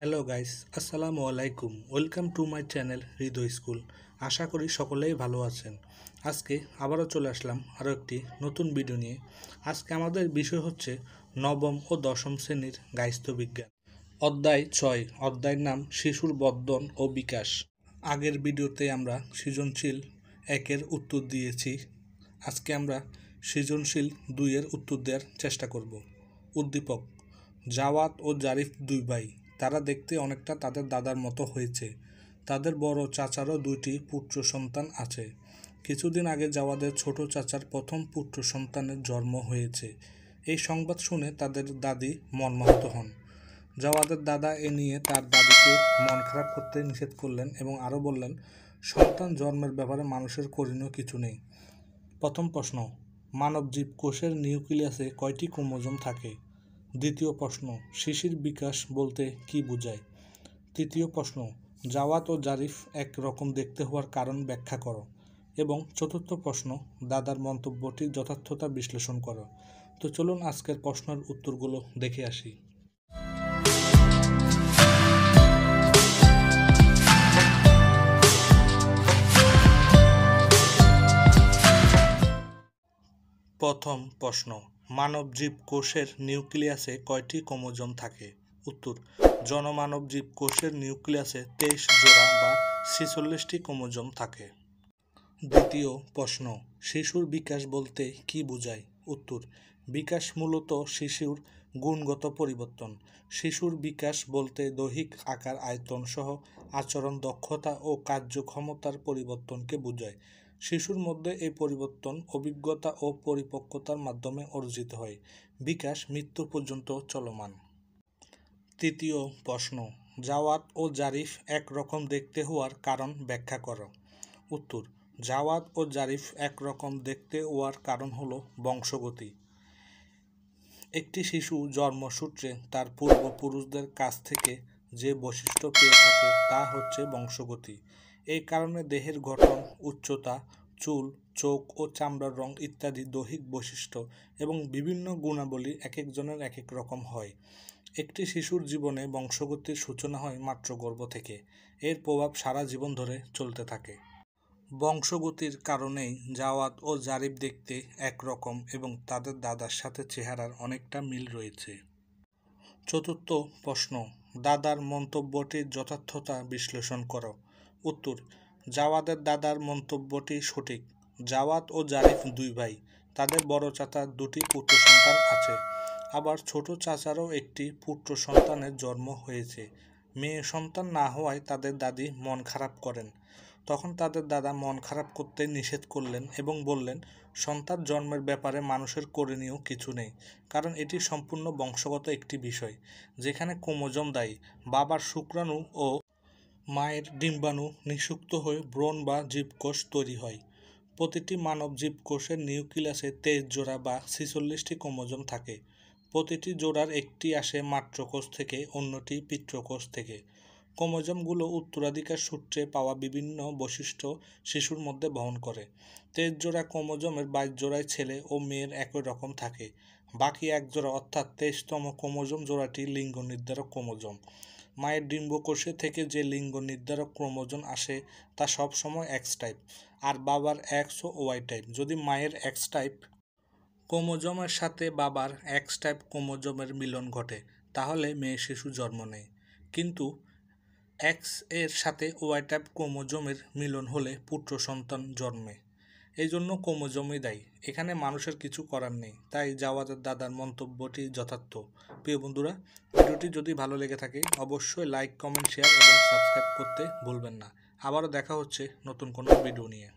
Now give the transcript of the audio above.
Hello guys, আসসালামু আলাইকুম। Welcome to my channel Hriday school. আশা করি সকলেই ভালো আছেন। আজকে আবারও চলে আসলাম আরও একটি নতুন ভিডিও নিয়ে। আজকে আমাদের বিষয় হচ্ছে নবম ও দশম শ্রেণীর গাইস্থ বিজ্ঞান। অধ্যায় 6, অধ্যায়ের নাম শিশুর বর্ধন ও বিকাশ। আগের ভিডিওতে আমরা সৃজনশীল 1-এর উত্তর দিয়েছি। আজকে আমরা সৃজনশীল 2-এর উত্তর দেওয়ার চেষ্টা করব। উদ্দীপক: জাওয়াত ও জারিফ দুই ভাই। তারা দেখতে অনেকটা তাদের দাদার মতো হয়েছে। তাদের বড় চাচারও 2টি পুত্র সন্তান আছে। কিছুদিন আগে জাওয়াদের ছোট চাচার প্রথম পুত্র সন্তানের জন্ম হয়েছে। এই সংবাদ শুনে তাদের দাদি মর্মাহত হন। জাওয়াদের দাদা এ নিয়ে তার দাদিকে মন খারাপ করতে নিষেধ করলেন এবং আরও বললেন, সন্তান জন্মের ব্যাপারে মানুষের করণীয় কিছু নেই। প্রথম প্রশ্ন: মানব জীবকোষের নিউক্লিয়াসে কয়টি ক্রোমোজোম থাকে? দ্বিতীয় প্রশ্ন: শিশুর বিকাশ বলতে কি বোঝায়? তৃতীয় প্রশ্ন: জাওয়াত ও জারিফ এক রকম দেখতে হওয়ার কারণ ব্যাখ্যা করো। এবং চতুর্থ প্রশ্ন: দাদার মন্তব্যটির যথার্থতা বিশ্লেষণ করো। তো চলুন আজকের প্রশ্নের উত্তরগুলো দেখে আসি। প্রথম প্রশ্ন: মানব জীবকোষের নিউক্লিয়াসে কয়টি ক্রোমোজোম থাকে? উত্তর: জনমানব জীবকোষের নিউক্লিয়াসে 23 জোড়া বা 46টি ক্রোমোজোম থাকে। দ্বিতীয় প্রশ্ন: শিশুর বিকাশ বলতে কি বোঝায়? উত্তর: বিকাশ মূলত শিশুর গুণগত পরিবর্তন। শিশুর বিকাশ বলতে দৈহিক আকার, আয়তন সহ আচরণ, দক্ষতা ও কার্যক্ষমতার পরিবর্তনকে বোঝায়। শিশুর মধ্যে এই পরিবর্তন অভিজ্ঞতা ও পরিপক্কতার মাধ্যমে অর্জিত হয়। বিকাশ মৃত্যু পর্যন্ত চলমান। তৃতীয় প্রশ্ন: জাওয়াত ও জারিফ এক রকম দেখতে হওয়ার কারণ ব্যাখ্যা করো। উত্তর: জাওয়াত ও জারিফ এক রকম দেখতে হওয়ার কারণ হলো বংশগতি। একটি শিশু জন্মসূত্রে তার পূর্বপুরুষদের কাছ থেকে যে বৈশিষ্ট্য পেয়ে থাকে তা হচ্ছে বংশগতি। এই কারণে দেহের গঠন, উচ্চতা, চুল, চোখ ও চামড়ার রং ইত্যাদি দৈহিক বৈশিষ্ট্য এবং বিভিন্ন গুণাবলী একেকজনের একেক রকম হয়। একটি শিশুর জীবনে বংশগতির সূচনা হয় মাত্র গর্ভ থেকে। এর প্রভাব সারা জীবন ধরে চলতে থাকে। বংশগতির কারণেই জাওয়াত ও জারিফ দেখতে একরকম এবং তাদের দাদার সাথে চেহারার অনেকটা মিল রয়েছে। চতুর্থ প্রশ্ন: দাদার মন্তব্যটির যথার্থতা বিশ্লেষণ করো। উত্তর: জাওয়াদের দাদার মন্তব্যটি সঠিক। জাওয়াত ও জারিফ দুই ভাই। তাদের বড় চাচার 2টি পুত্র সন্তান আছে। আবার ছোট চাচারও একটি পুত্র সন্তানের জন্ম হয়েছে। মেয়ে সন্তান না হওয়ায় তাদের দাদি মন খারাপ করেন। তখন তাদের দাদা মন খারাপ করতে নিষেধ করলেন এবং বললেন, সন্তান জন্মের ব্যাপারে মানুষের করণীয় কিছু নেই, কারণ এটি সম্পূর্ণ বংশগত একটি বিষয়, যেখানে ক্রোমোজোম দায়ী। বাবার শুক্রাণু ও মায়ের ডিম্বাণু নিষিক্ত হয়ে ভ্রূণ বা জীবকোষ তৈরি হয়। প্রতিটি মানব জীবকোষের নিউক্লিয়াসে 23 জোড়া বা 46টি ক্রোমোজোম থাকে। প্রতিটি জোড়ার একটি আসে মাতৃকোষ থেকে, অন্যটি পিতৃকোষ থেকে। ক্রোমোজোমগুলো উত্তরাধিকার সূত্রে পাওয়া বিভিন্ন বৈশিষ্ট্য শিশুর মধ্যে বহন করে। 23 জোড়া ক্রোমোজোমের 22 জোড়ায় ছেলে ও মেয়ের একই রকম থাকে। বাকি এক জোড়া অর্থাৎ 23তম ক্রোমোজোম জোড়াটি লিঙ্গ নির্ধারক ক্রোমোজোম। মায়ের ডিম্বকোষে থেকে যে লিঙ্গ নির্ধারক ক্রোমোজোম আসে তা সবসময় এক্স টাইপ, আর বাবার এক্স ও ওয়াই টাইপ। যদি মায়ের এক্স টাইপ ক্রোমোজোমের সাথে বাবার এক্স টাইপ ক্রোমোজোমের মিলন ঘটে, তাহলে মেয়ে শিশু জন্ম নেয়। কিন্তু এক্স এর সাথে ওয়াই টাইপ ক্রোমোজোমের মিলন হলে পুত্র সন্তান জন্মে। এই জন্য ক্রোমোজোমই দায়ী। এখানে মানুষের কিছু করার নেই। তাই জাওয়াদের দাদার মন্তব্যটি যথার্থ। প্রিয় বন্ধুরা, ভিডিওটি যদি ভালো লেগে থাকে অবশ্যই লাইক, কমেন্ট, শেয়ার এবং সাবস্ক্রাইব করতে ভুলবেন না। আবারও দেখা হচ্ছে নতুন কোনো ভিডিও নিয়ে।